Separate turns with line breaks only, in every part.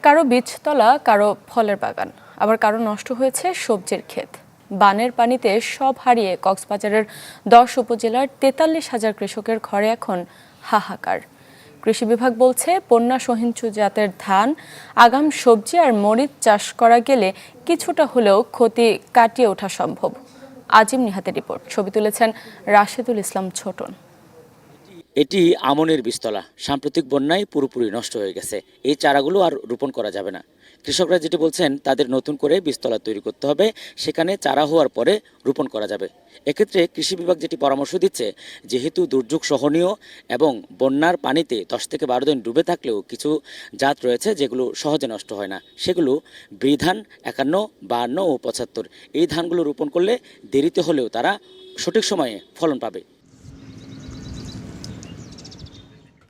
কারো বীজতলা, কারো ফলের বাগান, আবার কারো নষ্ট হয়েছে সবজির ক্ষেত। বানের পানিতে সব হারিয়ে কক্সবাজারের 10 উপজেলার 43,000 কৃষকের ঘরে এখন হাহাকার। কৃষি বিভাগ বলছে, বন্যা সহিঞ্চু জাতের ধান, আগাম সবজি আর মরিচ চাষ করা গেলে কিছুটা হলেও ক্ষতি কাটিয়ে ওঠা সম্ভব। আজিম নিহাতের রিপোর্ট। ছবি তুলেছেন রাশেদুল ইসলাম ছোটন।
এটি আমনের বীজতলা। সাম্প্রতিক বন্যায় পুরোপুরি নষ্ট হয়ে গেছে। এই চারাগুলো আর রোপণ করা যাবে না। কৃষকরা যেটি বলছেন, তাদের নতুন করে বীজতলা তৈরি করতে হবে, সেখানে চারা হওয়ার পরে রোপণ করা যাবে। এক্ষেত্রে কৃষি বিভাগ যেটি পরামর্শ দিচ্ছে, যেহেতু দুর্যোগ সহনীয় এবং বন্যার পানিতে 10 থেকে 12 দিন ডুবে থাকলেও কিছু জাত রয়েছে যেগুলো সহজে নষ্ট হয় না। সেগুলো বিধান 51, 52 ও 75। এই ধানগুলো রোপণ করলে দেরিতে হলেও তারা সঠিক সময়ে ফলন পাবে।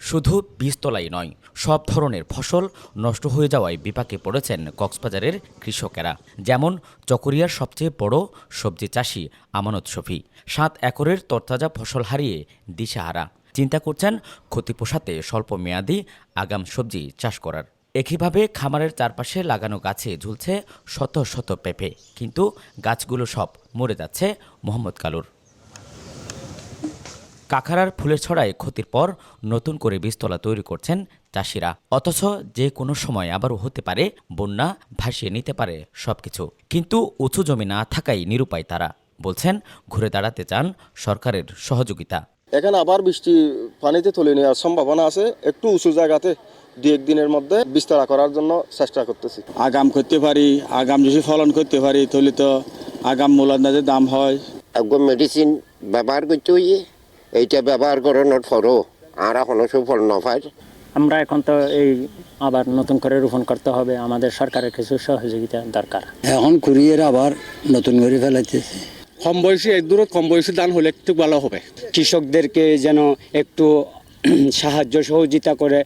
শুধু বীজতলাই নয়, সব ধরনের ফসল নষ্ট হয়ে যাওয়ায় বিপাকে পড়েছেন কক্সবাজারের কৃষকেরা। যেমন চকরিয়ার সবচেয়ে বড় সবজি চাষি আমানত শফি 7 একরের তরতাজা ফসল হারিয়ে দিশেহারা। চিন্তা করছেন ক্ষতি পোষাতে স্বল্প মেয়াদী আগাম সবজি চাষ করার। একইভাবে খামারের চারপাশে লাগানো গাছে ঝুলছে শত শত পেঁপে, কিন্তু গাছগুলো সব মরে যাচ্ছে মোহাম্মদ কালুর। কাঁকড়ার ফুলের ছড়ায় ক্ষতির পর নতুন করে বীজতলা তৈরি করছেন চাষিরা। অথচ যে কোনো সময় আবারও হতে পারে বন্যা, ভাসিয়ে নিতে পারে সবকিছু। কিন্তু উঁচু জমি না থাকায় নিরুপায় তারা। বলছেন, ঘুরে দাঁড়াতে চান সরকারের সহযোগিতা।
এখানে আবার বৃষ্টি পানিতে তুলে নেওয়ার সম্ভাবনা আছে। একটু উঁচু জায়গাতে 2-1 দিনের মধ্যে বিস্তার করার জন্য চেষ্টা করতেছি।
আগাম করতে পারি, আগাম যদি ফলন করতে পারি তাহলে তো আগাম মূলান্দাজের দাম হয়।
একদম মেডিসিন ব্যবহার করতে হইয়ে এইটা ব্যবহার করানোর পরও আর এখনো সুফল না পাই।
আমরা এখন তো এই আবার নতুন করে রোপণ করতে হবে, আমাদের সরকারের কিছু সহযোগিতা দরকার।
এখন কুড়িয়ে আবার নতুন করে ফেলাইতেছে।
কম বয়সী এক দূর কম বয়সী ধান হলে একটু ভালো হবে।
কৃষকদেরকে যেন একটু সাহায্য সহযোগিতা করে।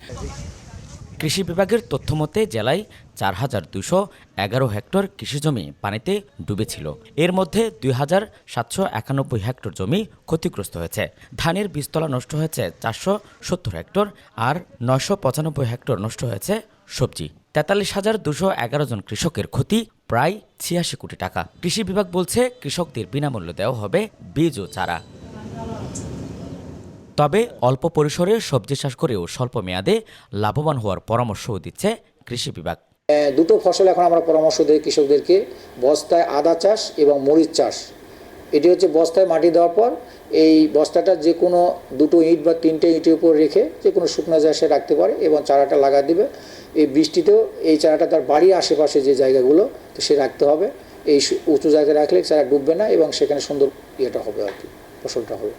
কৃষি বিভাগের তথ্যমতে জেলায় 4,211 হেক্টর কৃষিজমি পানিতে ডুবেছিল। এর মধ্যে 2,791 হেক্টর জমি ক্ষতিগ্রস্ত হয়েছে। ধানের বীজতলা নষ্ট হয়েছে 470 হেক্টর, আর 995 হেক্টর নষ্ট হয়েছে সবজি। 43,211 জন কৃষকের ক্ষতি প্রায় 86 কোটি টাকা। কৃষি বিভাগ বলছে, কৃষকদের বিনামূল্যে দেওয়া হবে বীজ ও চারা। তবে অল্প পরিসরে সবজি চাষ করেও স্বল্প মেয়াদে লাভবান হওয়ার পরামর্শও দিচ্ছে কৃষি বিভাগ।
দুটো ফসল এখন আমরা পরামর্শ দিই কৃষকদেরকে, বস্তায় আদা চাষ এবং মরিচ চাষ। এটি হচ্ছে বস্তায় মাটি দেওয়ার পর এই বস্তাটা যে কোনো 2 ইট বা 3টে ইটের উপর রেখে যে কোনো শুকনো জায়গায় রাখতে পারে এবং চারাটা লাগা দিবে। এই বৃষ্টিতেও এই চারাটা তার বাড়ির আশেপাশে যে জায়গাগুলো তো সে রাখতে হবে। এই উঁচু জায়গায় রাখলে চারা ডুববে না এবং সেখানে সুন্দর ইয়েটা হবে, আর কি ফসলটা হবে।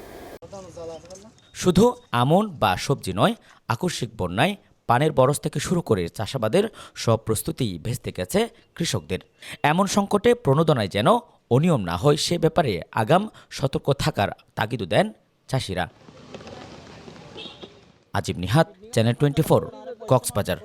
শুধু আমন বা সবজি নয়, আকস্মিক বন্যায় পানের বরজ থেকে শুরু করে চাষাবাদের সব প্রস্তুতিই ভেস্তে গেছে কৃষকদের। এমন সংকটে প্রণোদনায় যেন অনিয়ম না হয়, সে ব্যাপারে আগাম সতর্ক থাকার তাগিদ দেন চাষিরা। আজিম নিহাত, চ্যানেল 24, কক্সবাজার।